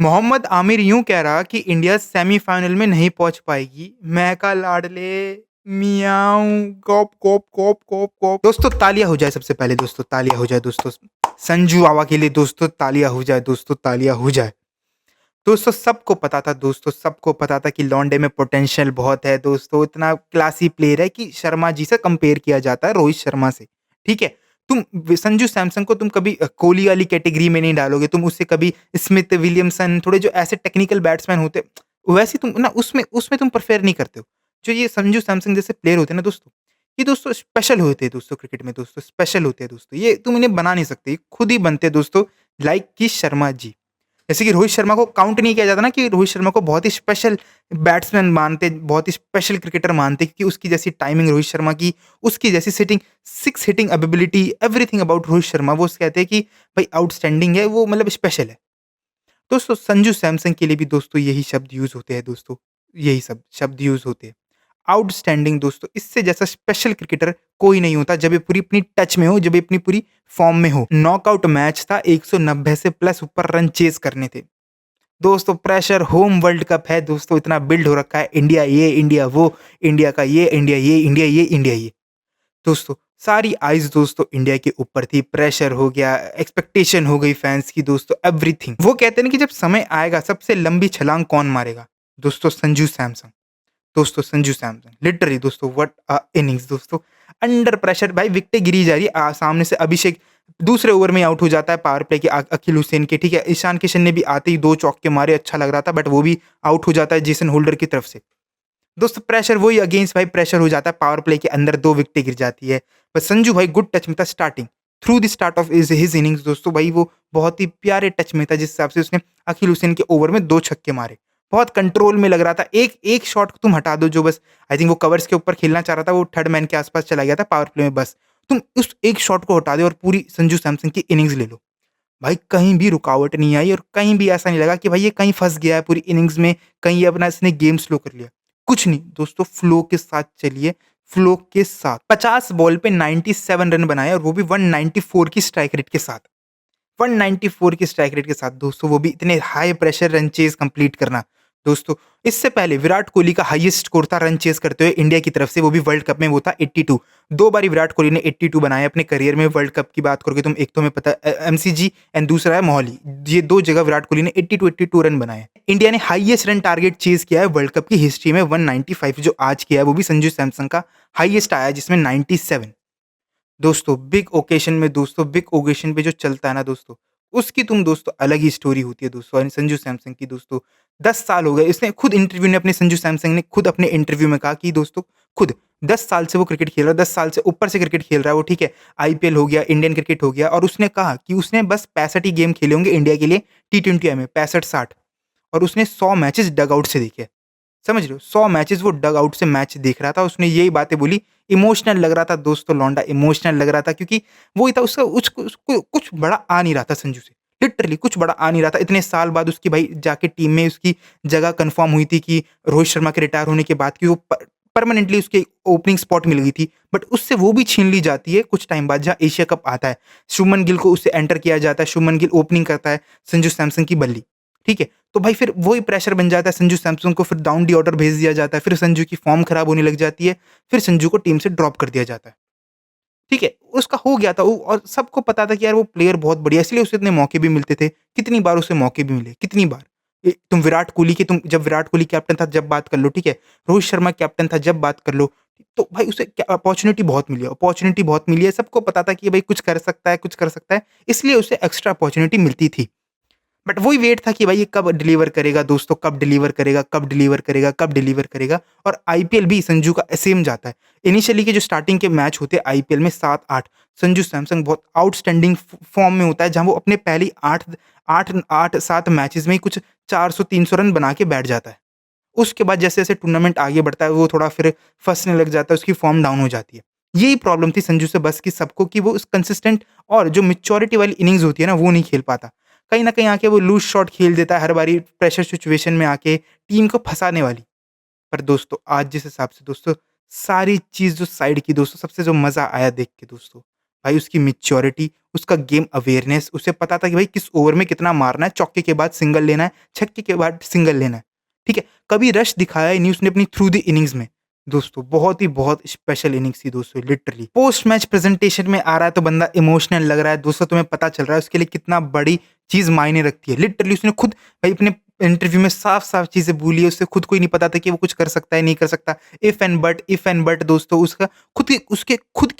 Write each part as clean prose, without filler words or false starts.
मोहम्मद आमिर यूं कह रहा कि इंडिया सेमीफाइनल में नहीं पहुंच पाएगी। मैं का लाडले मियाऊं कॉप कॉप कॉप कॉप कॉप। दोस्तों तालियां हो जाए, सबसे पहले दोस्तों तालियां हो जाए दोस्तों, संजू बाबा के लिए दोस्तों तालियां हो जाए, दोस्तों तालियां हो जाए। दोस्तों सबको पता था, दोस्तों सबको पता था कि लॉन्डे में पोटेंशियल बहुत है दोस्तों, इतना क्लासी प्लेयर है कि शर्मा जी से कंपेयर किया जाता है, रोहित शर्मा से। ठीक है, संजू सैमसन को तुम कभी कोहली वाली कैटेगरी में नहीं डालोगे, तुम उससे कभी स्मिथ विलियमसन, थोड़े जो ऐसे टेक्निकल बैट्समैन होते वैसे तुम ना उसमें उसमें तुम प्रेफर नहीं करते हो। जो ये संजू सैमसन जैसे प्लेयर होते हैं ना दोस्तों, ये दोस्तों स्पेशल होते हैं दोस्तों, क्रिकेट में दोस्तों स्पेशल होते हैं दोस्तों, ये तुम इन्हें बना नहीं सकते, ये खुद ही बनते हैं दोस्तों, लाइक कि शर्मा जी। जैसे कि रोहित शर्मा को काउंट नहीं किया जाता ना, कि रोहित शर्मा को बहुत ही स्पेशल बैट्समैन मानते, बहुत ही स्पेशल क्रिकेटर मानते, क्योंकि उसकी जैसी टाइमिंग रोहित शर्मा की, उसकी जैसी sitting, six hitting ability, everything about Rohit Sharma, वो कहते हैं कि भाई आउटस्टैंडिंग है वो, मतलब स्पेशल है। दोस्तों संजू सैमसन के लिए भी दोस्तों यही शब्द यूज होते हैं दोस्तों, यही सब शब्द यूज होते हैं, आउटस्टैंडिंग दोस्तों। इससे जैसा स्पेशल क्रिकेटर कोई नहीं होता, जब ये पूरी अपनी टच में हो, जब ये अपनी पूरी फॉर्म में हो। नॉकआउट मैच था, 190 से प्लस ऊपर रन चेज करने थे दोस्तों। प्रेशर, होम वर्ल्ड कप है दोस्तों, इतना बिल्ड हो रखा है, इंडिया ये इंडिया वो, इंडिया का ये इंडिया ये इंडिया ये इंडिया ये। दोस्तों सारी आइज़ दोस्तों इंडिया के ऊपर थी, प्रेशर हो गया, एक्सपेक्टेशन हो गई फैंस की दोस्तों, एवरीथिंग। वो कहते हैं ना कि जब समय आएगा सबसे लंबी छलांग कौन मारेगा, दोस्तों संजू सैमसन। दोस्तों संजू सैमसन लिटरली दोस्तों, व्हाट अ इनिंग्स दोस्तों। अंडर प्रेशर भाई विकेटें गिरी जा रही है, सामने से अभिषेक दूसरे ओवर में आउट हो जाता है पावर प्ले के, अखिल हुसैन के, ठीक है, ईशान किशन ने भी आते ही 2 चौके मारे, अच्छा लग रहा था, बट वो भी आउट हो जाता है जेसन होल्डर की तरफ से। दोस्तों प्रेशर वही अगेंस्ट भाई, प्रेशर हो जाता है, पावर प्ले के अंदर 2 विकेटें गिर जाती है। बट संजू भाई गुड टच में था starting, through the start of his innings दोस्तों, भाई वो बहुत ही प्यारे टच में था, जिस हिसाब से उसने अखिल हुसैन के ओवर में 2 छक्के मारे। बहुत कंट्रोल में लग रहा था, एक एक शॉट को तुम हटा दो, जो बस आई थिंक वो कवर्स के ऊपर खेलना चाह रहा था, वो थर्ड मैन के आसपास चला गया था पावर प्ले में, बस तुम उस एक शॉट को हटा दो और पूरी संजू सैमसन की इनिंग्स ले लो। भाई कहीं भी रुकावट नहीं आई और कहीं भी ऐसा नहीं लगा कि भाई ये कहीं फँस गया है पूरी इनिंग्स में, कहीं ये अपना इसने गेम स्लो कर लिया। कुछ नहीं दोस्तों, फ्लो के साथ चलिए, फ्लो के साथ। 50 बॉल पे 97 रन बनाए, और वो भी 194 की स्ट्राइक रेट के साथ। 194 की स्ट्राइक रेट के साथ दोस्तों, वो भी इतने high pressure run Chase complete करना। दोस्तों इससे पहले विराट कोहली का हाईएस्ट स्कोर था रन चेज़ करते हुए इंडिया की तरफ से, वो भी वर्ल्ड कप में, वो था 82। 2 बारी विराट कोहली ने 82 बनाए अपने करियर में। वर्ल्ड कप की बात करोगे तुम, एक तो हमें पता है एमसीजी एंड दूसरा है मोहाली, ये 2 जगह विराट कोहली ने 82 रन बनाए। इंडिया ने हाईएस्ट रन टारगेट चेज़ किया है वर्ल्ड कप की हिस्ट्री में, 195 जो आज किया है, वो भी संजू सैमसन का हाईएस्ट आया है, जिसमें 97। दोस्तों बिग ओकेशन में, दोस्तों बिग ओकेशन पे जो चलता है ना दोस्तों, उसकी तुम दोस्तों अलग ही स्टोरी होती है दोस्तों। और संजू सैमसन की दोस्तों 10 साल हो गए, इसने खुद इंटरव्यू ने अपने संजू सैमसन ने खुद अपने इंटरव्यू में कहा कि दोस्तों खुद 10 साल से वो क्रिकेट खेल रहा है, 10 साल से ऊपर से क्रिकेट खेल रहा है वो, ठीक है, आईपीएल हो गया, इंडियन क्रिकेट हो गया, और उसने कहा कि उसने बस 65 ही गेम खेले होंगे इंडिया के लिए टी20 में, 65-60, और उसने 100 मैचेस डगआउट से देखे। समझ रहे हो? 100 मैचेस वो डग आउट से मैच देख रहा था, उसने यही बातें बोली, इमोशनल लग रहा था दोस्तों, लौंडा इमोशनल लग रहा था, क्योंकि वो ही था उसका, उसको कुछ बड़ा आ नहीं रहा था संजू से, लिटरली कुछ बड़ा आ नहीं रहा था। इतने साल बाद उसकी भाई जाके टीम में उसकी जगह कन्फर्म हुई थी कि रोहित शर्मा के रिटायर होने के बाद, कि वो परमानेंटली उसकी ओपनिंग स्पॉट मिल गई थी, बट उससे वो भी छीन ली जाती है कुछ टाइम बाद, जहाँ एशिया कप आता है, शुभमन गिल को उससे एंटर किया जाता है, शुभमन गिल ओपनिंग करता है संजू सैमसन की बल्ली, ठीक है, तो भाई फिर वही प्रेशर बन जाता है संजू सैमसन को, फिर डाउन दी ऑर्डर भेज दिया जाता है, फिर संजू की फॉर्म खराब होने लग जाती है, फिर संजू को टीम से ड्रॉप कर दिया जाता है, ठीक है, उसका हो गया था वो, और सबको पता था कि यार वो प्लेयर बहुत बढ़िया है, इसलिए उसे इतने मौके भी मिलते थे। कितनी बार उसे मौके भी मिले, कितनी बार। तुम विराट कोहली की, तुम जब विराट कोहली कैप्टन था जब बात कर लो, ठीक है, रोहित शर्मा कैप्टन था जब बात कर लो, तो भाई उसे अपॉर्चुनिटी बहुत मिली है, अपॉर्चुनिटी बहुत मिली है, सबको पता था कि भाई कुछ कर सकता है, कुछ कर सकता है, इसलिए उसे एक्स्ट्रा अपॉर्चुनिटी मिलती थी। बट वही वेट था कि भाई ये कब डिलीवर करेगा दोस्तों, कब डिलीवर करेगा, कब डिलीवर करेगा, कब डिलीवर करेगा। और आईपीएल भी संजू का सेम जाता है। इनिशियली के जो स्टार्टिंग के मैच होते हैं आईपीएल में 7-8, संजू सैमसन बहुत आउटस्टैंडिंग फॉर्म में होता है, जहाँ वो अपने पहली 8-7 मैचेस में ही कुछ 400-300 रन बना के बैठ जाता है। उसके बाद जैसे-जैसे टूर्नामेंट आगे बढ़ता है, वो थोड़ा फिर फँसने लग जाता है, उसकी फॉर्म डाउन हो जाती है। यही प्रॉब्लम थी संजू से बस, कि सबको, कि वो उस कंसिस्टेंट और जो मैच्योरिटी वाली इनिंग्स होती है ना, वो नहीं खेल पाता। कहीं न कहीं आके वो लूज़ शॉट खेल देता है हर बारी, प्रेशर सिचुएशन में आके टीम को फँसाने वाली। पर दोस्तों आज जिस हिसाब से दोस्तों सारी चीज़ जो साइड की दोस्तों, सबसे जो मज़ा आया देख के दोस्तों, भाई उसकी मैच्योरिटी, उसका गेम अवेयरनेस, उसे पता था कि भाई किस ओवर में कितना मारना है, चौके के बाद सिंगल लेना है, छक्के के बाद सिंगल लेना है, ठीक है? कभी रश दिखाया ही नहीं उसने अपनी थ्रू द इनिंग्स में। दोस्तों बहुत स्पेशल इनिंग्स थी दोस्तों लिटरली। पोस्ट मैच प्रेजेंटेशन में आ रहा है तो बंदा इमोशनल लग रहा है दोस्तों, तुम्हें पता चल रहा है उसके लिए कितना बड़ी चीज़ मायने रखती है। लिटरली उसने खुद भाई अपने इंटरव्यू में साफ-साफ चीज़ें बोली है, उसे खुद को ही नहीं पता था कि वो कुछ कर सकता है, नहीं कर सकता। इफ एंड बट दोस्तों उसका उसकी खुद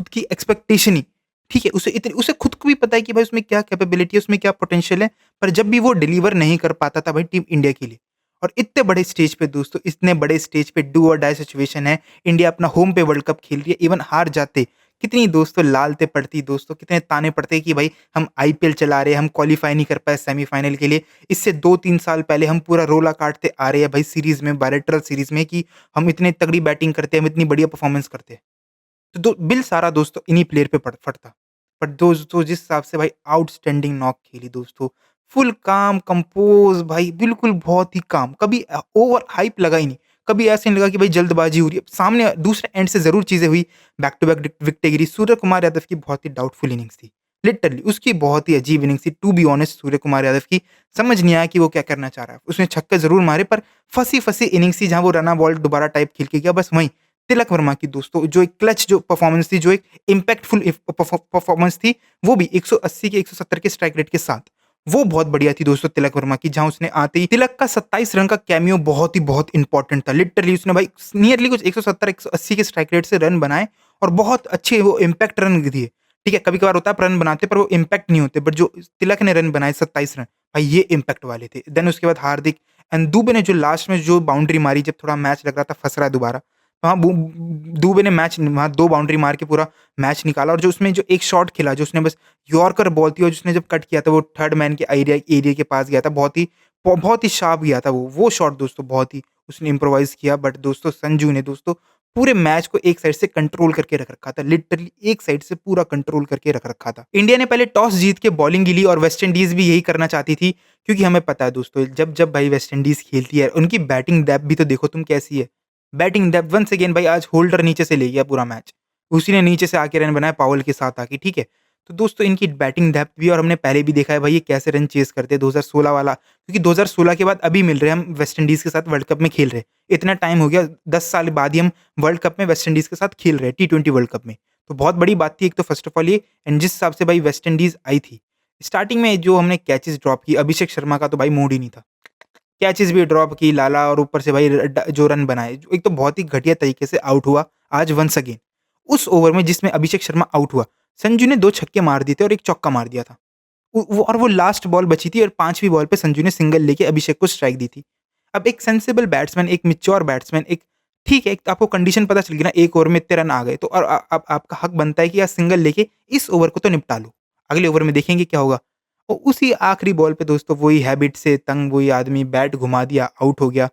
की एक्सपेक्टेशन ही, ठीक है? उसे खुद को भी पता है कि भाई उसमें क्या कैपेबिलिटी है, उसमें क्या पोटेंशियल है, पर जब भी वो डिलीवर नहीं कर पाता था भाई टीम इंडिया के लिए, और इतने बड़े स्टेज पे दोस्तों, इतने बड़े स्टेज पे डू और डाई सिचुएशन है, इंडिया अपना होम पे वर्ल्ड कप खेल रही है, इवन हार जाते, कितनी दोस्तों लालते पड़ती दोस्तों, कितने ताने पड़ते कि भाई हम आईपीएल चला रहे हैं, हम क्वालीफाई नहीं कर पाए सेमीफाइनल के लिए। इससे 2-3 साल पहले हम पूरा रोला काटते आ रहे हैं भाई सीरीज़ में, बायलैटरल सीरीज़ में, कि हम इतनी तगड़ी बैटिंग करते हैं, हम इतनी बढ़िया परफॉर्मेंस करते हैं। तो बिल सारा दोस्तों इन्हीं प्लेयर पे फटता। पर दोस्तों जिस हिसाब से भाई आउटस्टैंडिंग नॉक खेली दोस्तों, फुल काम, कंपोज़ भाई, बिल्कुल बहुत ही काम, कभी ओवर हाइप लगा ही नहीं। कभी ऐसे नहीं लगा कि भाई जल्दबाज़ी हो रही है। सामने दूसरे एंड से ज़रूर चीज़ें हुई, बैक टू बैक विकेटें गिरी। सूर्य कुमार यादव की बहुत ही डाउटफुल इनिंग्स थी। लिटरली उसकी बहुत ही अजीब इनिंग्स थी, to be honest. Surya Kumar Yadav की समझ नहीं आया कि वो क्या करना चाह रहा है। उसने छक्के ज़रूर मारे, पर फँसी-फँसी इनिंग्स थी, जहाँ वो रन बॉल दोबारा टाइप खेल के गया, बस वहीं। तिलक वर्मा की दोस्तों जो एक क्लच जो परफॉर्मेंस थी, जो एक इम्पैक्टफुल परफॉर्मेंस थी, वो भी 180 के 170 के स्ट्राइक रेट के साथ, वो बहुत बढ़िया थी दोस्तों तिलक वर्मा की, जहाँ उसने आते ही तिलक का 27 रन का कैमियो बहुत इंपॉर्टेंट था। लिटरली उसने भाई नियरली कुछ 170 180 के स्ट्राइक रेट से रन बनाए, और बहुत अच्छे वो इम्पैक्ट रन दिए। ठीक है, कभी-कभार होता है रन बनाते पर वो इम्पैक्ट नहीं होते, बट जो तिलक ने रन बनाए 27 रन, भाई ये इम्पैक्ट वाले थे। देन उसके बाद हार्दिक एंड दुबे ने जो लास्ट में जो बाउंड्री मारी, जब थोड़ा मैच लग रहा था फँस रहा है दोबारा, हाँ, दुबे ने मैच वहाँ 2 बाउंड्री मार के पूरा मैच निकाला, और जो उसमें जो एक शॉट खेला, जो उसने बस यॉर्कर बॉल थी, और जिसने जब कट किया था वो थर्ड मैन के एरिया एरिया के पास गया था, बहुत ही शार्प गया था वो शॉट दोस्तों, बहुत ही उसने इम्प्रोवाइज़ किया। बट दोस्तों संजू ने दोस्तों पूरे मैच को एक साइड से कंट्रोल करके रख रखा था, लिटरली एक साइड से पूरा कंट्रोल करके रख रखा था। इंडिया ने पहले टॉस जीत के बॉलिंग ली, और वेस्ट इंडीज़ भी यही करना चाहती थी, क्योंकि हमें पता है दोस्तों जब भाई वेस्ट इंडीज़ खेलती है, उनकी बैटिंग डेप्थ भी तो देखो तुम कैसी है। बैटिंग डेप्थ वंस अगेन भाई, आज होल्डर नीचे से ले गया पूरा मैच। उसी ने नीचे से आके रन बनाया पावेल के साथ आके, ठीक है? तो दोस्तों इनकी बैटिंग डेप्थ भी, और हमने पहले भी देखा है भाई ये कैसे रन चेज़ करते हैं 2016 वाला, क्योंकि 2016 के बाद अभी मिल रहे हैं हम वेस्ट इंडीज़ के साथ वर्ल्ड कप में खेल रहे हैं। इतना टाइम हो गया, 10 साल बाद ही हम वर्ल्ड कप में वेस्ट इंडीज़ के साथ खेल रहे हैं, टी20 वर्ल्ड कप में। तो बहुत बड़ी बात थी एक तो फर्स्ट ऑफ ऑल ये, एंड जिस हिसाब से भाई वेस्ट इंडीज़ आई थी, स्टार्टिंग में जो हमने कैचेज़ ड्रॉप की, अभिषेक शर्मा का तो भाई मूड ही नहीं था। कैचेज़ भी ड्रॉप की लाला, और ऊपर से भाई जो रन बनाए, जो एक तो बहुत ही घटिया तरीके से आउट हुआ आज वंस अगेन। उस ओवर में जिसमें अभिषेक शर्मा आउट हुआ, संजू ने 2 छक्के मार दिए थे और 1 चौका मार दिया था। वो लास्ट बॉल बची थी, और 5वीं बॉल पे संजू ने सिंगल लेके अभिषेक को स्ट्राइक दी थी। अब एक सेंसिबल बैट्समैन, एक मैच्योर बैट्समैन, एक ठीक है, एक तो आपको कंडीशन पता चल गई ना, 1 ओवर में इतने रन आ गए, तो और अब आपका हक बनता है कि यार सिंगल लेके इस ओवर को तो निपटा लो। अगले ओवर में देखेंगे क्या होगा। और उसी आखिरी बॉल पे दोस्तों वही हैबिट से तंग वही आदमी बैट घुमा दिया, आउट हो गया।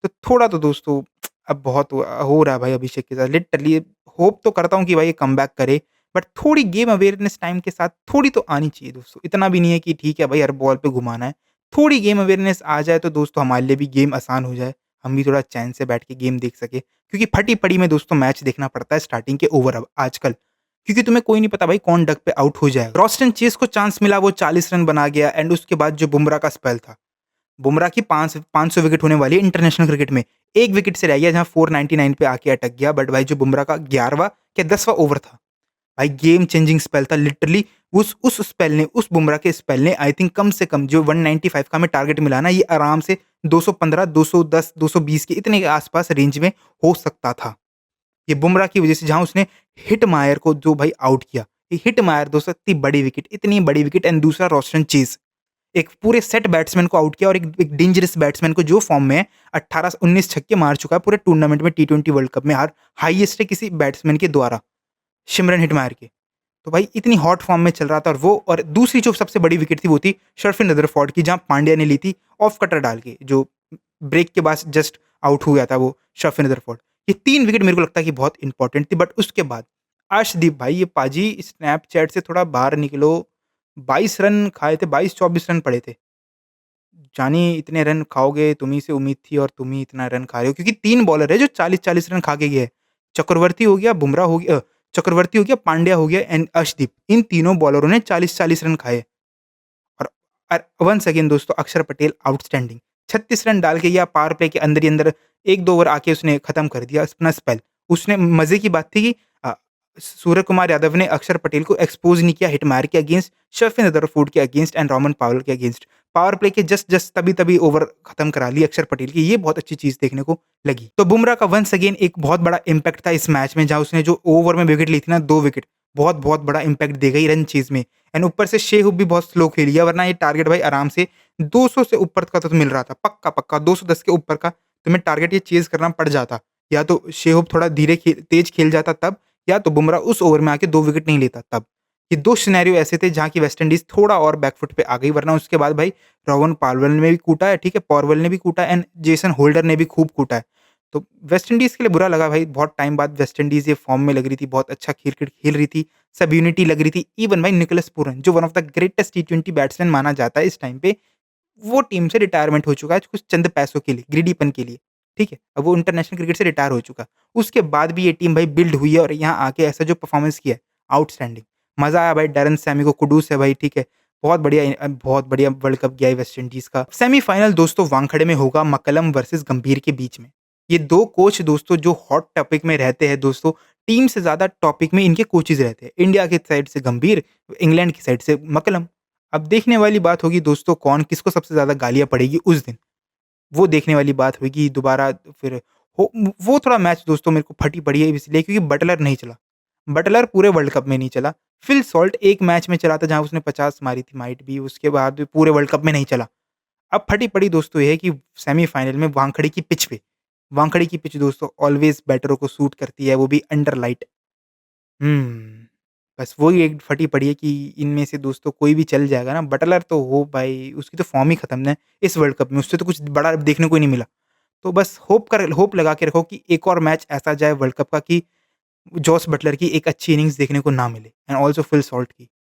तो थोड़ा तो दोस्तों अब बहुत हो रहा है भाई अभिषेक के साथ, लिटरली होप तो करता हूँ कि भाई ये कमबैक करे, बट थोड़ी गेम अवेयरनेस टाइम के साथ थोड़ी तो आनी चाहिए दोस्तों। इतना भी नहीं है कि ठीक है भाई हर बॉल पे घुमाना है। थोड़ी गेम अवेयरनेस आ जाए तो दोस्तों हमारे लिए भी गेम आसान हो जाए। हम भी थोड़ा चैन से बैठ के गेम देख सकें। क्योंकि फटी-पड़ी में दोस्तों मैच देखना पड़ता है स्टार्टिंग के ओवर अब आजकल। क्योंकि तुम्हें कोई नहीं पता भाई कौन डक पे आउट हो जाएगा। रॉस्टन चेज़ को चांस मिला, वो 40 रन बना गया, एंड उसके बाद जो बुमराह का स्पेल था। बुमराह की 500 विकेट होने वाली है इंटरनेशनल क्रिकेट में। 1 विकेट से रह गया, जहाँ 499 पे आके अटक गया, बट भाई जो बुमराह का 11वां क्या 10वां ओवर था, भाई गेम चेंजिंग स्पेल था लिटरली। उस स्पेल ने, उस बुमराह के स्पेल ने आई थिंक कम से कम जो 195 का हमें टारगेट मिला ना, ये आराम से 215, 210, 220 के इतने के आसपास रेंज में हो सकता था। ये बुमराह की वजह से, जहाँ उसने हिटमायर को जो भाई आउट किया। ये हिटमायर दोस्तों इतनी बड़ी विकेट, एंड दूसरा रोस्टन चेज़। एक पूरे सेट बैट्समैन को आउट किया, और एक डेंजरस बैट्समैन को जो फॉर्म में है, 18-19 छक्के मार चुका है पूरे टूर्नामेंट में, टी20 वर्ल्ड कप में, हाईएस्ट है किसी बैट्समैन के द्वारा, सिमरन हिटमायर के। तो भाई इतनी हॉट फॉर्म में चल रहा था, और वो, और दूसरी जो सबसे बड़ी विकेट थी वो थी शर्फिन रदरफोर्ड की, जहाँ पांड्या ने ली थी ऑफ कटर डाल के, जो ब्रेक के बाद जस्ट आउट हो गया था वो शर्फिन रदरफोर्ड। ये 3 विकेट मेरे को लगता है कि बहुत इंपॉर्टेंट थी। बट उसके बाद अर्शदीप भाई, ये पाजी स्नैपचैट से थोड़ा बाहर निकलो। 22 रन खाए थे, 22-24 रन पड़े थे। जानिए इतने रन खाओगे, तुम्हीं से उम्मीद थी और तुम ही इतना रन खा रहे हो, क्योंकि 3 बॉलर है जो 40-40 रन खा के गए। चक्रवर्ती हो गया, बुमराह हो गया, चक्रवर्ती हो गया, पांड्या हो गया एंड अर्शदीप, इन तीनों बॉलरों ने 40-40 रन खाए। और वंस अगेन दोस्तों अक्षर पटेल आउटस्टैंडिंग, 36 रन डाल के या पावर प्ले के अंदर ही अंदर 1-2 ओवर आके उसने खत्म कर दिया अपना स्पेल। उसने मज़े की बात थी कि सूर्य कुमार यादव ने अक्षर पटेल को एक्सपोज़ नहीं किया हिटमायर के अगेंस्ट, शर्फिन रदरफोर्ड के अगेंस्ट एंड रोमन पावेल के अगेंस्ट। पावर प्ले के जस्ट तभी ओवर खत्म करा लिए अक्षर पटेल की, ये बहुत अच्छी चीज़ देखने को लगी। तो बुमराह का वंस अगेन एक बहुत बड़ा इम्पैक्ट था इस मैच में, जहाँ उसने जो ओवर में विकेट ली थी ना, 2 विकेट, बहुत बड़ा इम्पैक्ट देगा ये रन चेज़ में। एंड ऊपर से शेहूब भी बहुत स्लो खेली है, वरना ये टारगेट भाई आराम से 200 से ऊपर का तो मिल रहा था, पक्का 210 के ऊपर का तुम्हें टारगेट ये चेज़ करना पड़ जाता। या तो शेहूब थोड़ा तेज खेल जाता तब, या तो बुमराह उस ओवर में आके 2 विकेट नहीं लेता तब। ये 2 सिनेरियो ऐसे थे जहाँ की वेस्ट इंडीज़ थोड़ा और बैकफुट पे आ गई, वरना उसके बाद भाई रोहन पावेल ने भी कूटा है, ठीक है, पॉरवेल ने भी कूटा है एंड जेसन होल्डर ने भी खूब कूटा है। तो वेस्ट इंडीज़ के लिए बुरा लगा भाई, बहुत टाइम बाद वेस्ट इंडीज़ ये फॉर्म में लग रही थी, बहुत अच्छा क्रिकेट खेल रही थी, सब यूनिटी लग रही थी। इवन भाई निकोलस पूरन जो one of the greatest T20 batsman माना जाता है इस टाइम पे, वो टीम से रिटायरमेंट हो चुका है कुछ चंद पैसों के लिए, ग्रीडीपन के लिए, ठीक है? अब वो इंटरनेशनल क्रिकेट से रिटायर हो चुका। उसके बाद भी ये टीम भाई बिल्ड हुई है और यहाँ आके ऐसा जो परफॉर्मेंस किया है, आउटस्टैंडिंग। मज़ा आया भाई, डैरेन सैमी को कुडूस है भाई, ठीक है? बहुत बढ़िया वर्ल्ड कप गया है वेस्ट इंडीज़ का। सेमीफाइनल दोस्तों वानखेड़े में होगा मक्कलम वर्सेस गंभीर के बीच में। ये 2 कोच दोस्तों जो हॉट टॉपिक में रहते हैं दोस्तों, टीम से ज़्यादा टॉपिक में इनके कोचेज़ रहते हैं। इंडिया की साइड से गंभीर, इंग्लैंड की साइड से मक्कलम। अब देखने वाली बात होगी दोस्तों कौन किसको सबसे ज़्यादा गालियाँ पड़ेगी उस दिन, वो देखने वाली बात होगी दोबारा फिर हो वो थोड़ा मैच दोस्तों मेरे को फटी पड़ी है इसलिए क्योंकि बटलर नहीं चला। बटलर पूरे वर्ल्ड कप में नहीं चला। फिल सॉल्ट एक मैच में चला था जहाँ उसने 50 मारी थी माइट भी, उसके बाद भी पूरे वर्ल्ड कप में नहीं चला। अब फटी पड़ी दोस्तों ये है कि सेमीफाइनल में वानखेड़े की पिच पे, वानखेड़े की पिच दोस्तों ऑलवेज़ बैटरों को सूट करती है, वो भी अंडर लाइट। हुँ। बस वही एक फटी पड़ी है कि इनमें से दोस्तों कोई भी चल जाएगा ना, बटलर तो हो भाई उसकी तो फ़ॉर्म ही खत्म है इस वर्ल्ड कप में, उससे तो कुछ बड़ा देखने को ही नहीं मिला। तो बस होप लगा के रखो कि एक और मैच ऐसा जाए वर्ल्ड कप का कि जॉस बटलर की एक अच्छी इनिंग्स देखने को ना मिले एंड ऑल्सो फिल सॉल्ट की।